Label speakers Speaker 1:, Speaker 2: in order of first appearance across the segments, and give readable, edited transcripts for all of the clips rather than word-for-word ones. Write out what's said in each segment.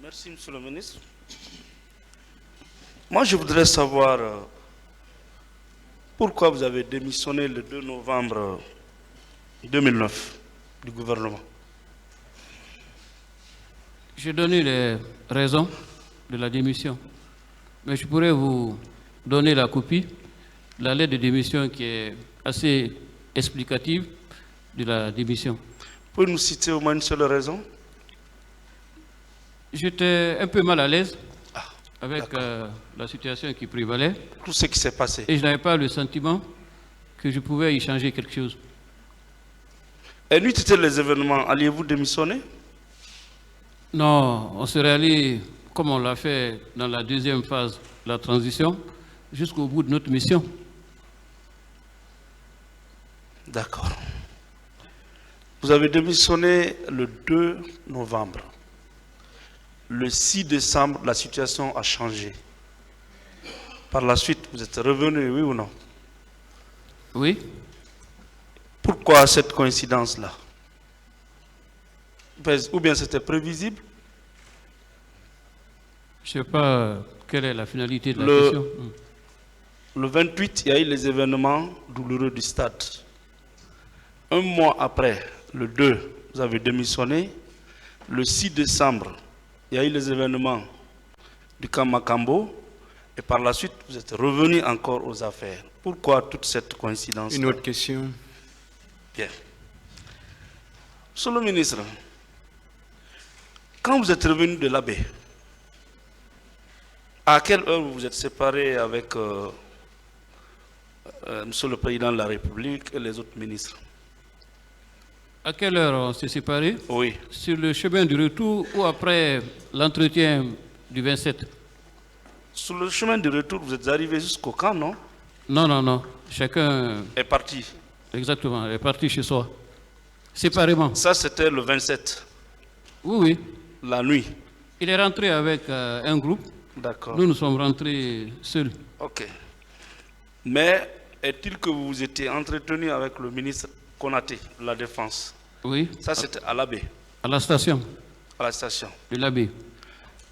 Speaker 1: Merci, Monsieur le ministre. Moi, je voudrais savoir pourquoi vous avez démissionné le 2 novembre 2009 du gouvernement.
Speaker 2: J'ai donné les raisons de la démission, mais je pourrais vous donner la copie de la lettre de démission qui est assez explicative de la démission.
Speaker 1: Pouvez-vous nous citer au moins une seule raison?
Speaker 2: J'étais un peu mal à l'aise avec la situation qui prévalait.
Speaker 1: Tout ce qui s'est passé.
Speaker 2: Et je n'avais pas le sentiment que je pouvais y changer quelque chose.
Speaker 1: Et nuit étaient les événements, alliez-vous démissionner?
Speaker 2: Non, on serait allé, comme on l'a fait dans la deuxième phase de la transition, jusqu'au bout de notre mission.
Speaker 1: D'accord. Vous avez démissionné le 2 novembre. Le 6 décembre, la situation a changé. Par la suite, vous êtes revenu, oui ou non?
Speaker 2: Oui.
Speaker 1: Pourquoi cette coïncidence-là? Ou bien c'était prévisible?
Speaker 2: Je ne sais pas quelle est la finalité de la question.
Speaker 1: Le 28, il y a eu les événements douloureux du stade. Un mois après, le 2, vous avez démissionné. Le 6 décembre, il y a eu les événements du camp Makambo. Et par la suite, vous êtes revenu encore aux affaires. Pourquoi toute cette coïncidence?
Speaker 3: Une autre question.
Speaker 1: Bien. Monsieur le ministre, quand vous êtes revenu de la baie, à quelle heure vous vous êtes séparé avec Monsieur le Président de la République et les autres ministres?
Speaker 2: À quelle heure on s'est séparés?
Speaker 1: Oui.
Speaker 2: Sur le chemin du retour ou après l'entretien du 27?
Speaker 1: Sur le chemin du retour, vous êtes arrivé jusqu'au camp, non?
Speaker 2: Non. Chacun
Speaker 1: est parti.
Speaker 2: Exactement, est parti chez soi. Séparément.
Speaker 1: Ça, c'était le 27.
Speaker 2: Oui.
Speaker 1: La nuit.
Speaker 2: Il est rentré avec un groupe.
Speaker 1: D'accord.
Speaker 2: Nous sommes rentrés seuls.
Speaker 1: Ok. Mais est-il que vous vous étiez entretenu avec le ministre Konaté de la Défense?
Speaker 2: Oui.
Speaker 1: Ça, c'était à l'abbé.
Speaker 2: À la station.
Speaker 1: À la station.
Speaker 2: De l'abbé.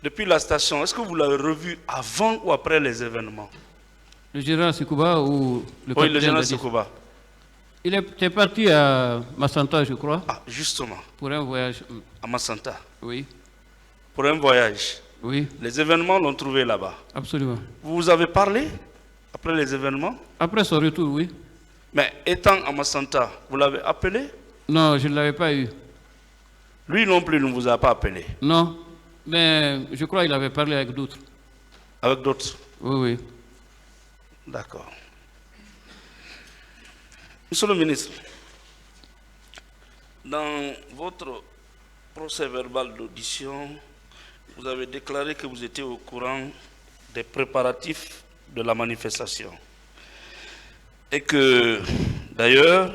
Speaker 1: Depuis la station, est-ce que vous l'avez revu avant ou après les événements?
Speaker 2: Le général Sekouba ou le capitaine?
Speaker 1: Oui, le général Sekouba.
Speaker 2: Il était parti à Massanta, je crois.
Speaker 1: Ah, justement.
Speaker 2: Pour un voyage.
Speaker 1: À Massanta.
Speaker 2: Oui.
Speaker 1: Pour un voyage.
Speaker 2: Oui.
Speaker 1: Les événements l'ont trouvé là-bas.
Speaker 2: Absolument.
Speaker 1: Vous avez parlé après les événements?
Speaker 2: Après son retour, oui.
Speaker 1: Mais étant à Massanta, vous l'avez appelé?
Speaker 2: Non, je ne l'avais pas eu.
Speaker 1: Lui non plus ne vous a pas appelé?
Speaker 2: Non, mais je crois qu'il avait parlé avec d'autres.
Speaker 1: Avec d'autres?
Speaker 2: Oui.
Speaker 1: D'accord. Monsieur le ministre, dans votre procès verbal d'audition, vous avez déclaré que vous étiez au courant des préparatifs de la manifestation. Et que, d'ailleurs,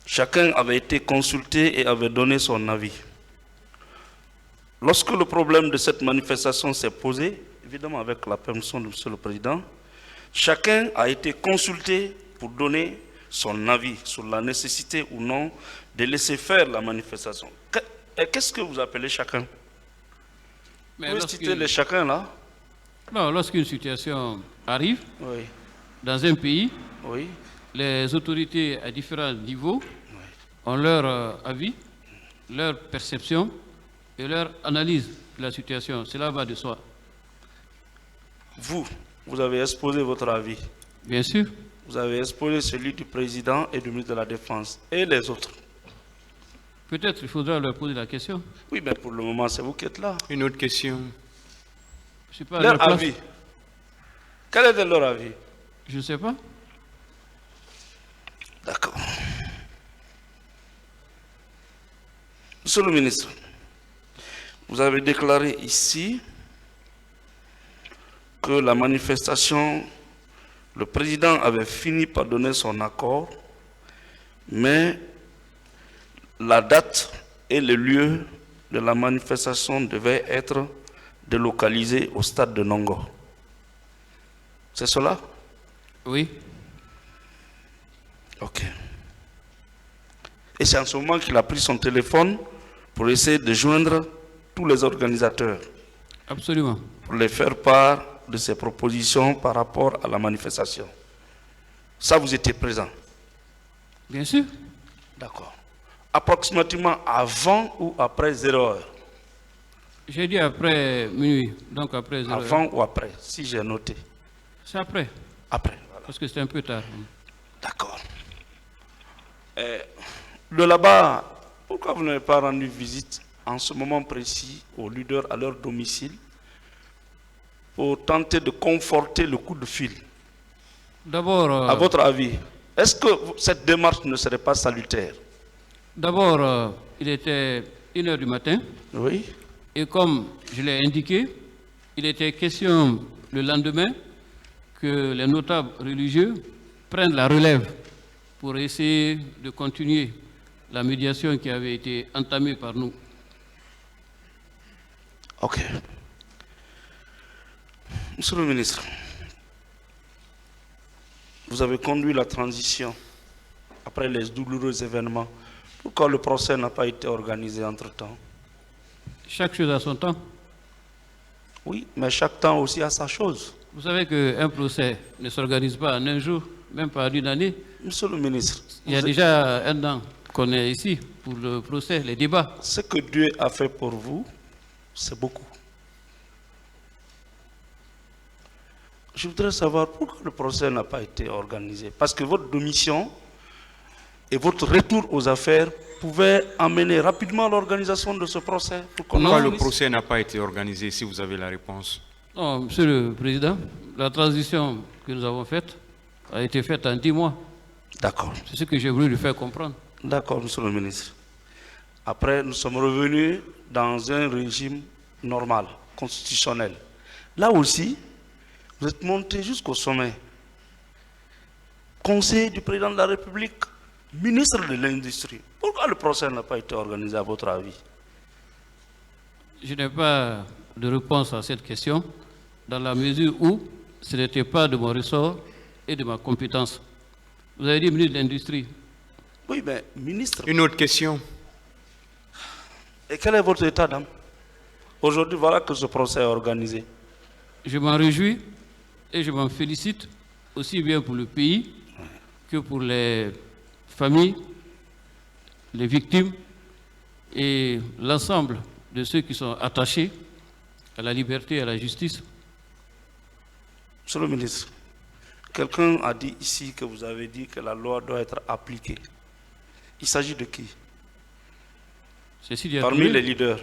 Speaker 1: chacun avait été consulté et avait donné son avis. Lorsque le problème de cette manifestation s'est posé, évidemment avec la permission de Monsieur le Président, chacun a été consulté pour donner son avis sur la nécessité ou non de laisser faire la manifestation. Qu'est-ce que vous appelez chacun? Vous pouvez citer les chacun là?
Speaker 2: Non, lorsqu'une situation arrive
Speaker 1: oui.
Speaker 2: Dans un pays,
Speaker 1: oui.
Speaker 2: Les autorités à différents niveaux ont leur avis, leur perception et leur analyse de la situation. Cela va de soi.
Speaker 1: Vous avez exposé votre avis.
Speaker 2: Bien sûr.
Speaker 1: Vous avez exposé celui du président et du ministre de la Défense. Et les autres?
Speaker 2: Peut-être il faudra leur poser la question.
Speaker 1: Oui, mais pour le moment, c'est vous qui êtes là.
Speaker 3: Une autre question.
Speaker 2: Je sais pas,
Speaker 1: leur avis. Quel est leur avis?
Speaker 2: Je ne sais pas.
Speaker 1: D'accord. Monsieur le ministre, vous avez déclaré ici que la manifestation, le président avait fini par donner son accord, mais la date et le lieu de la manifestation devaient être délocalisés au stade de Nongo. C'est cela?
Speaker 2: Oui.
Speaker 1: Ok. Et c'est en ce moment qu'il a pris son téléphone pour essayer de joindre tous les organisateurs,
Speaker 2: Absolument.
Speaker 1: pour les faire part de ces propositions par rapport à la manifestation. Ça, vous étiez présent?
Speaker 2: Bien sûr.
Speaker 1: D'accord. Approximativement avant ou après 0 heure?
Speaker 2: J'ai dit après minuit, donc après 0 heure.
Speaker 1: Avant ou après, si j'ai noté?
Speaker 2: C'est après,
Speaker 1: Après, voilà.
Speaker 2: parce que c'était un peu tard.
Speaker 1: D'accord. De là-bas, pourquoi vous n'avez pas rendu visite en ce moment précis aux leaders à leur domicile pour tenter de conforter le coup de fil?
Speaker 2: D'abord,
Speaker 1: À votre avis, est-ce que cette démarche ne serait pas salutaire?
Speaker 2: d'abord, il était 1 h du matin,
Speaker 1: Oui.
Speaker 2: et comme je l'ai indiqué, il était question le lendemain que les notables religieux prennent la relève pour essayer de continuer la médiation qui avait été entamée par nous.
Speaker 1: Ok. Monsieur le ministre, vous avez conduit la transition après les douloureux événements. Pourquoi le procès n'a pas été organisé entre-temps?
Speaker 2: Chaque chose a son temps.
Speaker 1: Oui, mais chaque temps aussi a sa chose.
Speaker 2: Vous savez qu'un procès ne s'organise pas en un jour, même pas en une année.
Speaker 1: Monsieur le ministre,
Speaker 2: Il y a déjà 1 an qu'on est ici pour le procès, les débats.
Speaker 1: ce que Dieu a fait pour vous, c'est beaucoup. Je voudrais savoir pourquoi le procès n'a pas été organisé. Parce que votre démission et votre retour aux affaires pouvaient amener rapidement l'organisation de ce procès.
Speaker 3: Pourquoi le procès n'a pas été organisé, si vous avez la réponse?
Speaker 2: Non, Monsieur le Président, la transition que nous avons faite a été faite en 10 mois.
Speaker 1: D'accord.
Speaker 2: C'est ce que j'ai voulu lui faire comprendre.
Speaker 1: D'accord, monsieur le ministre. Après, nous sommes revenus dans un régime normal, constitutionnel. Là aussi, vous êtes monté jusqu'au sommet. Conseiller du président de la République, ministre de l'Industrie. Pourquoi le procès n'a pas été organisé à votre avis?
Speaker 2: Je n'ai pas de réponse à cette question, dans la mesure où ce n'était pas de mon ressort et de ma compétence. Vous avez dit ministre de l'Industrie.
Speaker 1: Oui, mais ministre.
Speaker 3: Une autre question.
Speaker 1: Et quel est votre état d'âme? Aujourd'hui, voilà que ce procès est organisé.
Speaker 2: Je m'en réjouis et je m'en félicite, aussi bien pour le pays que pour les familles, les victimes et l'ensemble de ceux qui sont attachés à la liberté et à la justice.
Speaker 1: Monsieur le ministre, quelqu'un a dit ici que vous avez dit que la loi doit être appliquée. Il s'agit de qui?
Speaker 2: C'est Sidi
Speaker 1: Parmi
Speaker 2: Touré.
Speaker 1: les leaders.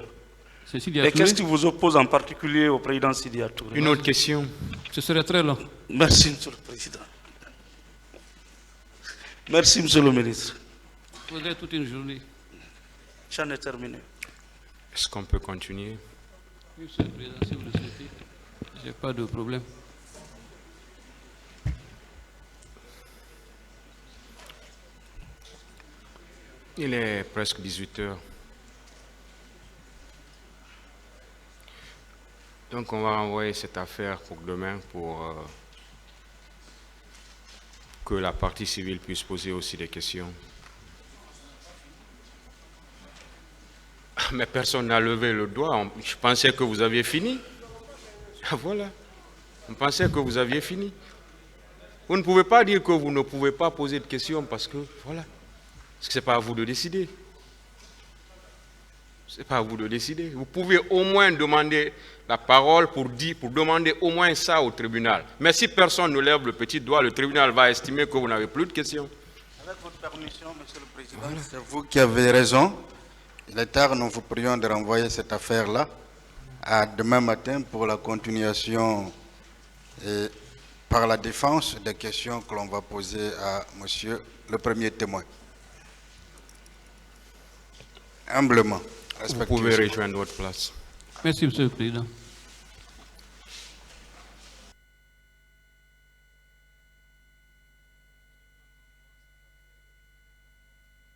Speaker 2: C'est Sidi
Speaker 1: Et
Speaker 2: Touré.
Speaker 1: qu'est-ce qui vous oppose en particulier au président Sidi Touré?
Speaker 3: Une autre question.
Speaker 2: Ce serait très long.
Speaker 1: Merci, monsieur le président. Merci, monsieur le ministre.
Speaker 2: Il faudrait toute une journée.
Speaker 1: J'en ai terminé.
Speaker 3: Est-ce qu'on peut continuer?
Speaker 2: Oui, monsieur le Président, si vous le souhaitez. Je n'ai pas de problème.
Speaker 3: Il est presque 18 heures. Donc on va envoyer cette affaire pour demain pour que la partie civile puisse poser aussi des questions. Mais personne n'a levé le doigt. Je pensais que vous aviez fini. Ah, voilà. On pensait que vous aviez fini. Vous ne pouvez pas dire que vous ne pouvez pas poser de questions parce que, voilà. Parce que ce n'est pas à vous de décider. Ce n'est pas à vous de décider. Vous pouvez au moins demander la parole pour demander au moins ça au tribunal. Mais si personne ne lève le petit doigt, le tribunal va estimer que vous n'avez plus de questions.
Speaker 1: Avec votre permission, monsieur le président.
Speaker 4: Voilà. C'est vous qui avez raison. Il est tard, nous vous prions de renvoyer cette affaire-là à demain matin pour la continuation et par la défense des questions que l'on va poser à monsieur le premier témoin. Humblement.
Speaker 3: Vous pouvez rejoindre votre place.
Speaker 2: Merci, monsieur le Président.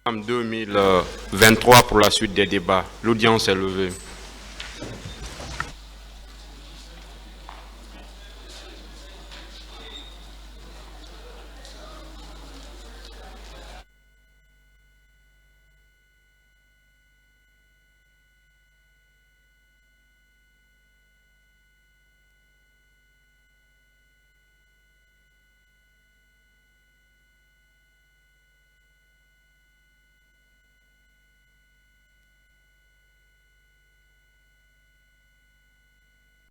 Speaker 3: En 2023 pour la suite des débats. L'audience est levée.